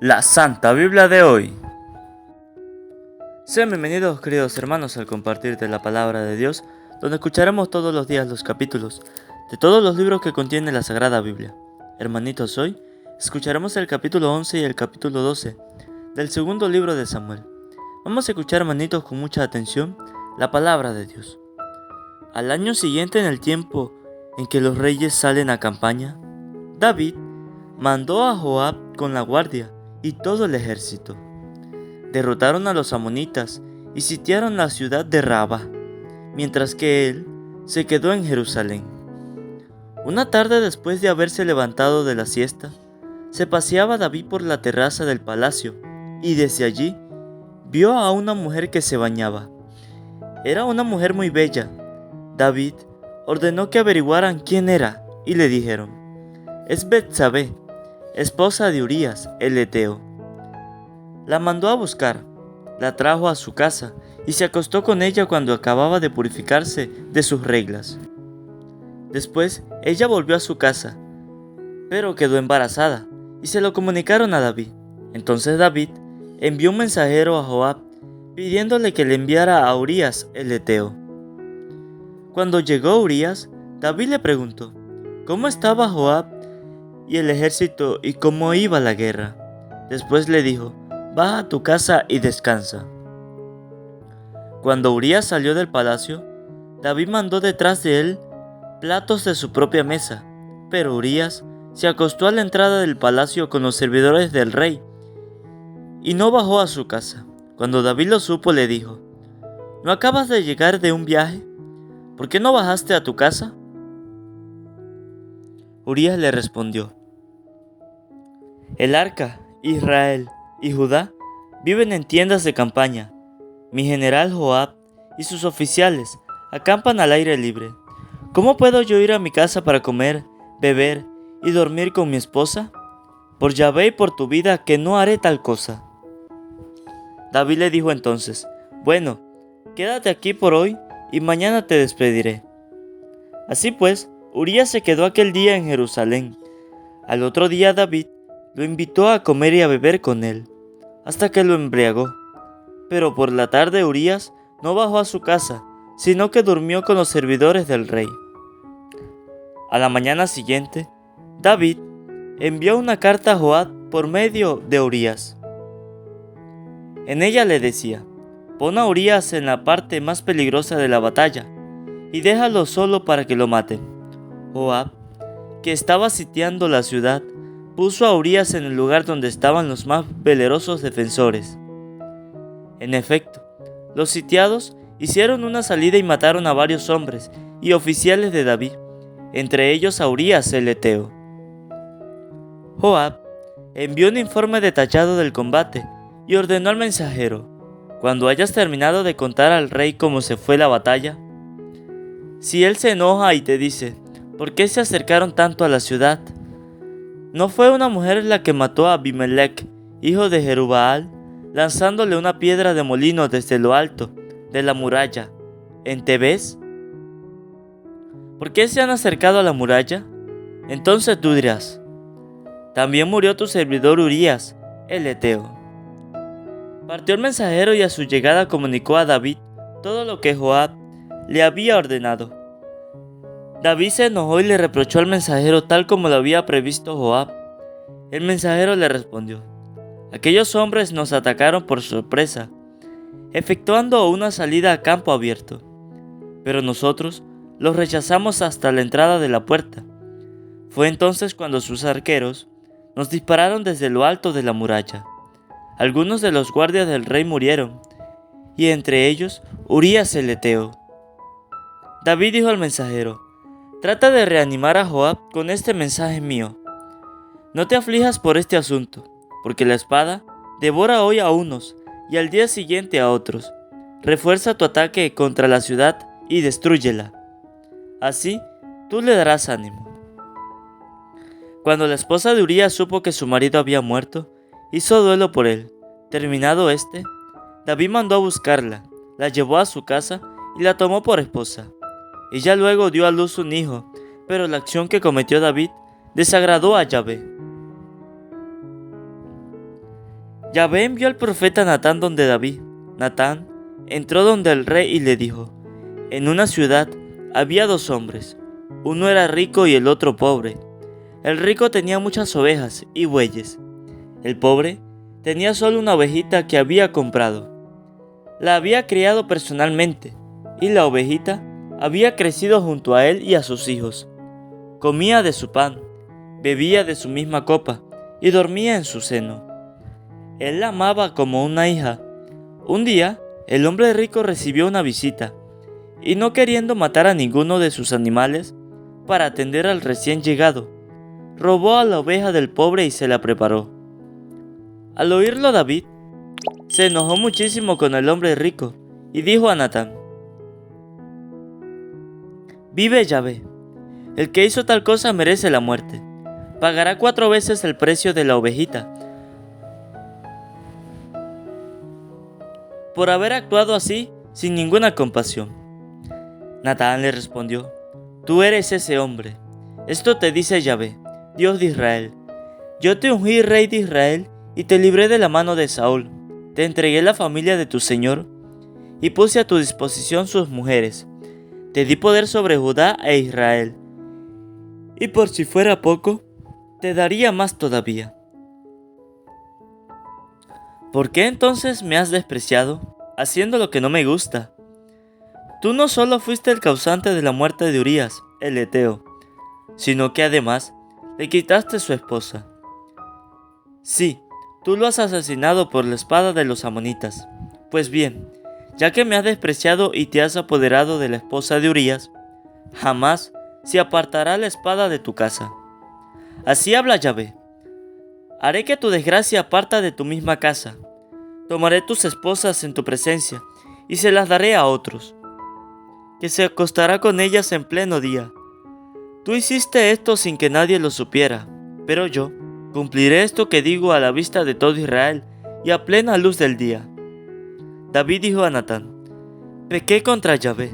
La Santa Biblia de hoy. Sean bienvenidos, queridos hermanos, al compartir de la palabra de Dios, donde escucharemos todos los días los capítulos de todos los libros que contiene la Sagrada Biblia. Hermanitos, hoy escucharemos el capítulo 11 y el capítulo 12 del segundo libro de Samuel. Vamos a escuchar, hermanitos, con mucha atención la palabra de Dios. Al año siguiente, en el tiempo en que los reyes salen a campaña, David mandó a Joab con la guardia y todo el ejército. Derrotaron a los amonitas y sitiaron la ciudad de Rabá, mientras que él se quedó en Jerusalén. Una tarde, después de haberse levantado de la siesta, se paseaba David por la terraza del palacio y desde allí vio a una mujer que se bañaba. Era una mujer muy bella. David ordenó que averiguaran quién era y le dijeron: «Es Betsabé, esposa de Urías el Heteo». La mandó a buscar, la trajo a su casa y se acostó con ella cuando acababa de purificarse de sus reglas. Después ella volvió a su casa, pero quedó embarazada y se lo comunicaron a David. Entonces David envió un mensajero a Joab pidiéndole que le enviara a Urías el Heteo. Cuando llegó Urías, David le preguntó cómo estaba Joab y el ejército y cómo iba la guerra. Después le dijo: «Va a tu casa y descansa». Cuando Urías salió del palacio, David mandó detrás de él platos de su propia mesa, pero Urías se acostó a la entrada del palacio con los servidores del rey y no bajó a su casa. Cuando David lo supo, le dijo: «¿No acabas de llegar de un viaje? ¿Por qué no bajaste a tu casa?». Urías le respondió: «El arca, Israel y Judá viven en tiendas de campaña. Mi general Joab y sus oficiales acampan al aire libre. ¿Cómo puedo yo ir a mi casa para comer, beber y dormir con mi esposa? Por Yahvé y por tu vida que no haré tal cosa». David le dijo entonces: «Bueno, quédate aquí por hoy y mañana te despediré». Así pues, Urías se quedó aquel día en Jerusalén. Al otro día David lo invitó a comer y a beber con él, hasta que lo embriagó. Pero por la tarde Urías no bajó a su casa, sino que durmió con los servidores del rey. A la mañana siguiente, David envió una carta a Joab por medio de Urías. En ella le decía: «Pon a Urías en la parte más peligrosa de la batalla y déjalo solo para que lo maten». Joab, que estaba sitiando la ciudad, puso a Urías en el lugar donde estaban los más valerosos defensores. En efecto, los sitiados hicieron una salida y mataron a varios hombres y oficiales de David, entre ellos a Urías el Heteo. Joab envió un informe detallado del combate y ordenó al mensajero: «Cuando hayas terminado de contar al rey cómo se fue la batalla, si él se enoja y te dice: ¿por qué se acercaron tanto a la ciudad? ¿No fue una mujer la que mató a Abimelech, hijo de Jerubbaal, lanzándole una piedra de molino desde lo alto de la muralla en Tebez? ¿Por qué se han acercado a la muralla?». Entonces tú dirás: «También murió tu servidor Urías el Heteo». Partió el mensajero y a su llegada comunicó a David todo lo que Joab le había ordenado. David se enojó y le reprochó al mensajero tal como lo había previsto Joab. El mensajero le respondió: «Aquellos hombres nos atacaron por sorpresa, efectuando una salida a campo abierto, pero nosotros los rechazamos hasta la entrada de la puerta. Fue entonces cuando sus arqueros nos dispararon desde lo alto de la muralla. Algunos de los guardias del rey murieron, y entre ellos Urías el Heteo». David dijo al mensajero: «Trata de reanimar a Joab con este mensaje mío. No te aflijas por este asunto, porque la espada devora hoy a unos y al día siguiente a otros. Refuerza tu ataque contra la ciudad y destrúyela. Así tú le darás ánimo». Cuando la esposa de Urías supo que su marido había muerto, hizo duelo por él. Terminado este, David mandó a buscarla, la llevó a su casa y la tomó por esposa. Ella luego dio a luz un hijo, pero la acción que cometió David desagradó a Yahvé. Yahvé envió al profeta Natán donde David. Natán entró donde el rey y le dijo: en una ciudad había dos hombres, uno era rico y el otro pobre. El rico tenía muchas ovejas y bueyes. El pobre tenía solo una ovejita que había comprado. La había criado personalmente, y la ovejita había crecido junto a él y a sus hijos. Comía de su pan, bebía de su misma copa y dormía en su seno. Él la amaba como una hija. Un día, el hombre rico recibió una visita, y no queriendo matar a ninguno de sus animales, para atender al recién llegado, robó a la oveja del pobre y se la preparó. Al oírlo David, se enojó muchísimo con el hombre rico, y dijo a Natán: vive Yahvé, el que hizo tal cosa merece la muerte. Pagará 4 veces el precio de la ovejita, por haber actuado así sin ninguna compasión. Natán le respondió: tú eres ese hombre. Esto te dice Yahvé, Dios de Israel: yo te ungí rey de Israel y te libré de la mano de Saúl. Te entregué la familia de tu señor y puse a tu disposición sus mujeres. Te di poder sobre Judá e Israel. Y por si fuera poco, te daría más todavía. ¿Por qué entonces me has despreciado, haciendo lo que no me gusta? Tú no solo fuiste el causante de la muerte de Urías, el heteo, sino que además le quitaste su esposa. Sí, tú lo has asesinado por la espada de los amonitas. Pues bien, ya que me has despreciado y te has apoderado de la esposa de Urías, jamás se apartará la espada de tu casa. Así habla Yahvé: haré que tu desgracia parta de tu misma casa. Tomaré tus esposas en tu presencia y se las daré a otros, que se acostará con ellas en pleno día. Tú hiciste esto sin que nadie lo supiera, pero yo cumpliré esto que digo a la vista de todo Israel y a plena luz del día. David dijo a Natán: pequé contra Yahvé.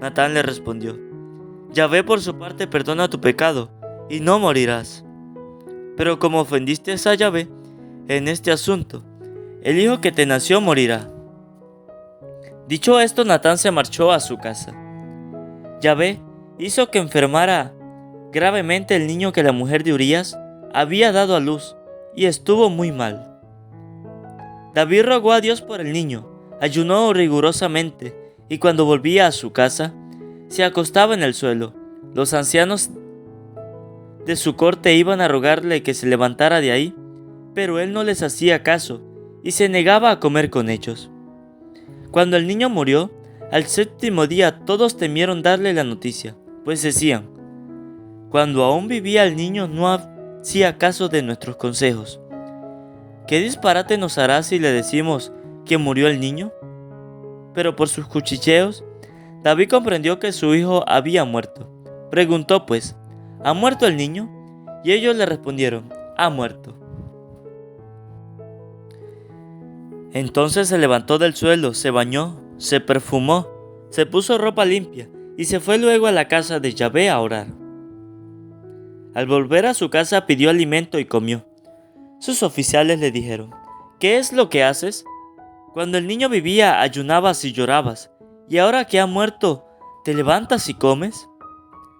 Natán le respondió: Yahvé por su parte perdona tu pecado y no morirás. Pero como ofendiste a Yahvé en este asunto, el hijo que te nació morirá. Dicho esto, Natán se marchó a su casa. Yahvé hizo que enfermara gravemente el niño que la mujer de Urías había dado a luz, y estuvo muy mal. David rogó a Dios por el niño, ayunó rigurosamente, y cuando volvía a su casa, se acostaba en el suelo. Los ancianos de su corte iban a rogarle que se levantara de ahí, pero él no les hacía caso y se negaba a comer con ellos. Cuando el niño murió, al 7º día todos temieron darle la noticia, pues decían: cuando aún vivía el niño no hacía caso de nuestros consejos. ¿Qué disparate nos hará si le decimos que murió el niño? Pero por sus cuchicheos, David comprendió que su hijo había muerto. Preguntó pues: ¿ha muerto el niño? Y ellos le respondieron: ha muerto. Entonces se levantó del suelo, se bañó, se perfumó, se puso ropa limpia y se fue luego a la casa de Yahvé a orar. Al volver a su casa pidió alimento y comió. Sus oficiales le dijeron: ¿qué es lo que haces? Cuando el niño vivía ayunabas y llorabas, y ahora que ha muerto, ¿te levantas y comes?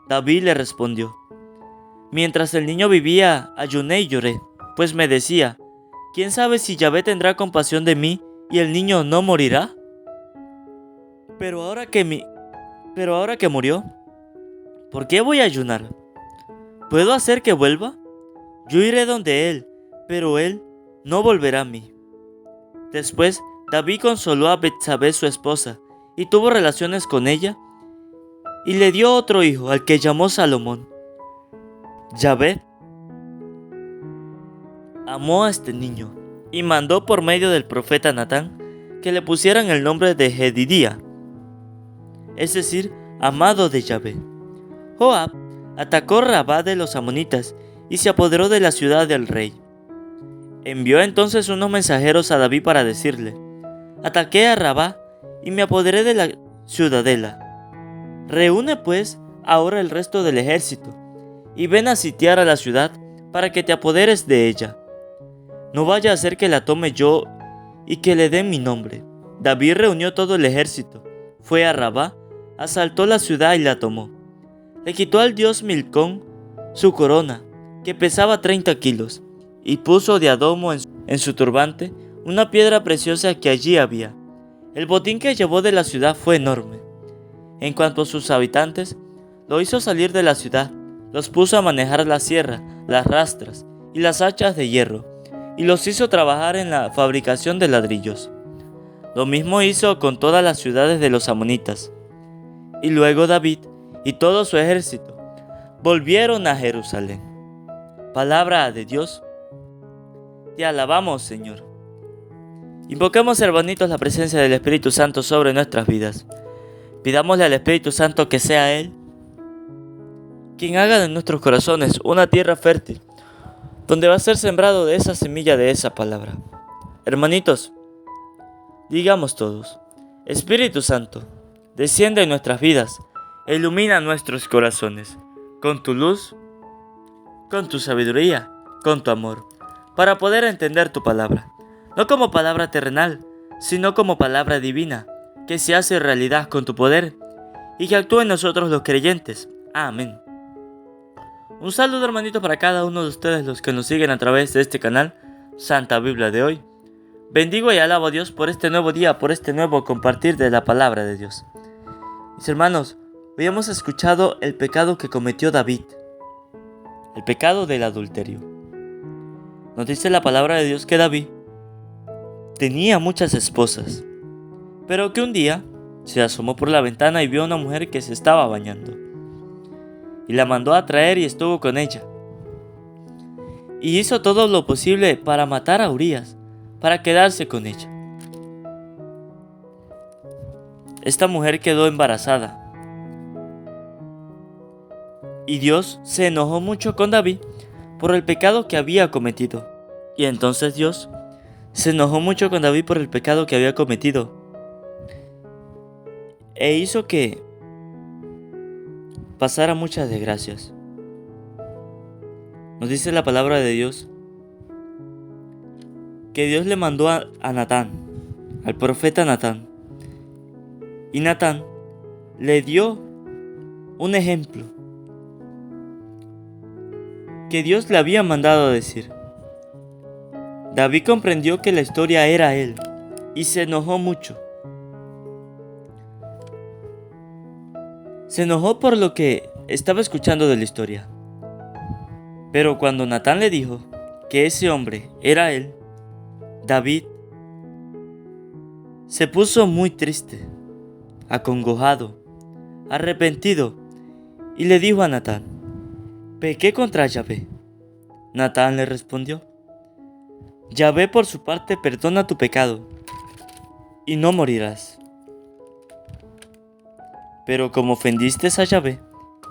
David le respondió: mientras el niño vivía ayuné y lloré, pues me decía: ¿quién sabe si Yahvé tendrá compasión de mí y el niño no morirá? Pero ahora que murió, ¿por qué voy a ayunar? ¿Puedo hacer que vuelva? Yo iré donde él, pero él no volverá a mí. Después, David consoló a Betsabé su esposa, y tuvo relaciones con ella, y le dio otro hijo, al que llamó Salomón. Yahvé amó a este niño, y mandó por medio del profeta Natán que le pusieran el nombre de Jedidía, es decir, amado de Yahvé. Joab atacó Rabá de los amonitas y se apoderó de la ciudad del rey. Envió entonces unos mensajeros a David para decirle: ataqué a Rabá y me apoderé de la ciudadela. Reúne pues ahora el resto del ejército y ven a sitiar a la ciudad para que te apoderes de ella. No vaya a ser que la tome yo y que le den mi nombre. David reunió todo el ejército, fue a Rabá, asaltó la ciudad y la tomó. Le quitó al dios Milcón su corona, que pesaba 30 kilos, y puso de adomo en su turbante una piedra preciosa que allí había. El botín que llevó de la ciudad fue enorme. En cuanto a sus habitantes, lo hizo salir de la ciudad, los puso a manejar la sierra, las rastras y las hachas de hierro, y los hizo trabajar en la fabricación de ladrillos. Lo mismo hizo con todas las ciudades de los amonitas. Y luego David y todo su ejército volvieron a Jerusalén. Palabra de Dios. Te alabamos, Señor. Invoquemos, hermanitos, la presencia del Espíritu Santo sobre nuestras vidas. Pidámosle al Espíritu Santo que sea Él quien haga de nuestros corazones una tierra fértil, donde va a ser sembrado de esa semilla de esa palabra. Hermanitos, digamos todos: Espíritu Santo, desciende en nuestras vidas e ilumina nuestros corazones con tu luz, con tu sabiduría, con tu amor, para poder entender tu palabra, no como palabra terrenal, sino como palabra divina, que se hace realidad con tu poder y que actúe en nosotros los creyentes. Amén. Un saludo, hermanito, para cada uno de ustedes los que nos siguen a través de este canal, Santa Biblia de hoy. Bendigo y alabo a Dios por este nuevo día, por este nuevo compartir de la palabra de Dios. Mis hermanos, hoy hemos escuchado el pecado que cometió David, el pecado del adulterio. Nos dice la palabra de Dios que David tenía muchas esposas, pero que un día se asomó por la ventana y vio a una mujer que se estaba bañando. Y la mandó a traer y estuvo con ella. Y hizo todo lo posible para matar a Urías, para quedarse con ella. Esta mujer quedó embarazada. Y Dios se enojó mucho con David por el pecado que había cometido. Y entonces Dios se enojó mucho con David por el pecado que había cometido. E hizo que pasara muchas desgracias. Nos dice la palabra de Dios que Dios le mandó a Natán, al profeta Natán. Y Natán le dio un ejemplo que Dios le había mandado a decir. David comprendió que la historia era él y se enojó mucho. Se enojó por lo que estaba escuchando de la historia. Pero cuando Natán le dijo que ese hombre era él, David se puso muy triste, acongojado, arrepentido, y le dijo a Natán: «Pequé contra Yahvé». Natán le respondió: «Yahvé por su parte perdona tu pecado, y no morirás. Pero como ofendiste a Yahvé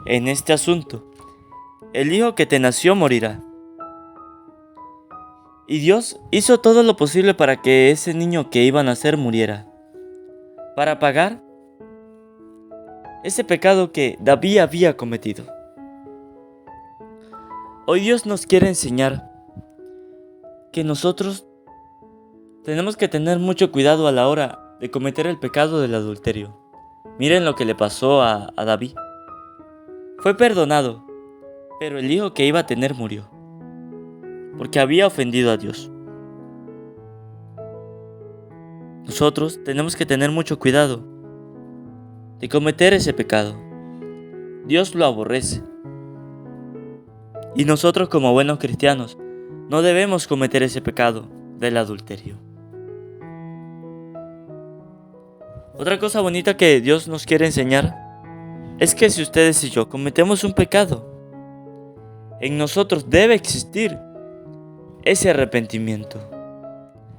en este asunto, el hijo que te nació morirá». Y Dios hizo todo lo posible para que ese niño que iba a nacer muriera, para pagar ese pecado que David había cometido. Hoy Dios nos quiere enseñar que nosotros tenemos que tener mucho cuidado a la hora de cometer el pecado del adulterio. Miren lo que le pasó a David. Fue perdonado, pero el hijo que iba a tener murió, porque había ofendido a Dios. Nosotros tenemos que tener mucho cuidado de cometer ese pecado. Dios lo aborrece. Y nosotros, como buenos cristianos, no debemos cometer ese pecado del adulterio. Otra cosa bonita que Dios nos quiere enseñar es que si ustedes y yo cometemos un pecado, en nosotros debe existir ese arrepentimiento.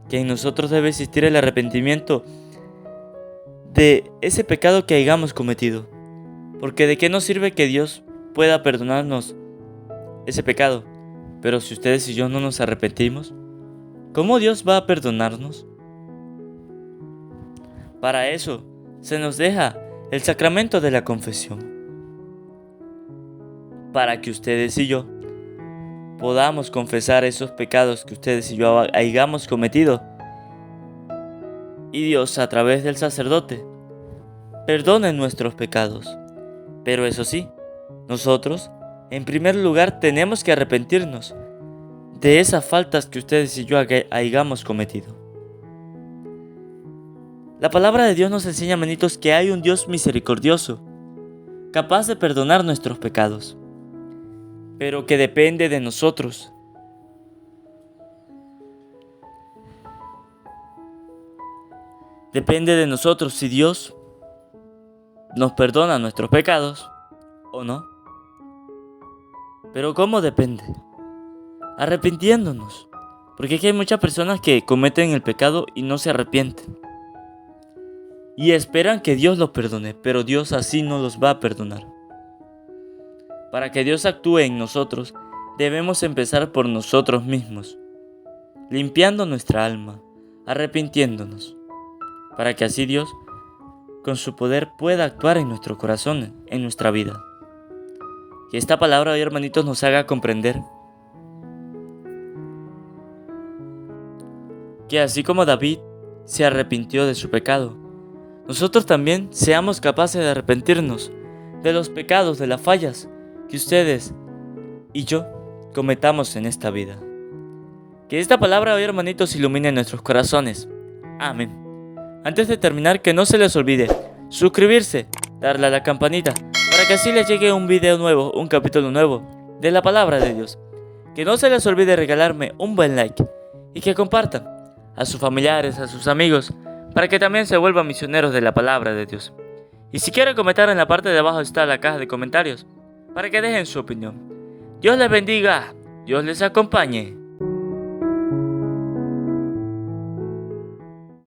Que en nosotros debe existir el arrepentimiento de ese pecado que hayamos cometido. Porque ¿de qué nos sirve que Dios pueda perdonarnos ese pecado? Pero si ustedes y yo no nos arrepentimos, ¿cómo Dios va a perdonarnos? Para eso se nos deja el sacramento de la confesión, para que ustedes y yo podamos confesar esos pecados que ustedes y yo hayamos cometido. Y Dios, a través del sacerdote, perdone nuestros pecados. Pero eso sí, nosotros, en primer lugar, tenemos que arrepentirnos de esas faltas que ustedes y yo hayamos cometido. La palabra de Dios nos enseña, hermanitos, que hay un Dios misericordioso, capaz de perdonar nuestros pecados, pero que depende de nosotros. Depende de nosotros si Dios nos perdona nuestros pecados o no. Pero ¿cómo depende? Arrepintiéndonos. Porque aquí hay muchas personas que cometen el pecado y no se arrepienten. Y esperan que Dios los perdone, pero Dios así no los va a perdonar. Para que Dios actúe en nosotros, debemos empezar por nosotros mismos, limpiando nuestra alma, arrepintiéndonos, para que así Dios, con su poder, pueda actuar en nuestro corazón, en nuestra vida. Que esta palabra hoy, hermanitos, nos haga comprender que así como David se arrepintió de su pecado, nosotros también seamos capaces de arrepentirnos de los pecados, de las fallas que ustedes y yo cometamos en esta vida. Que esta palabra hoy, hermanitos, ilumine nuestros corazones. Amén. Antes de terminar, que no se les olvide suscribirse, darle a la campanita, para que así les llegue un video nuevo, un capítulo nuevo de la palabra de Dios. Que no se les olvide regalarme un buen like y que compartan a sus familiares, a sus amigos, para que también se vuelvan misioneros de la palabra de Dios. Y si quieren comentar, en la parte de abajo está la caja de comentarios, para que dejen su opinión. Dios les bendiga, Dios les acompañe.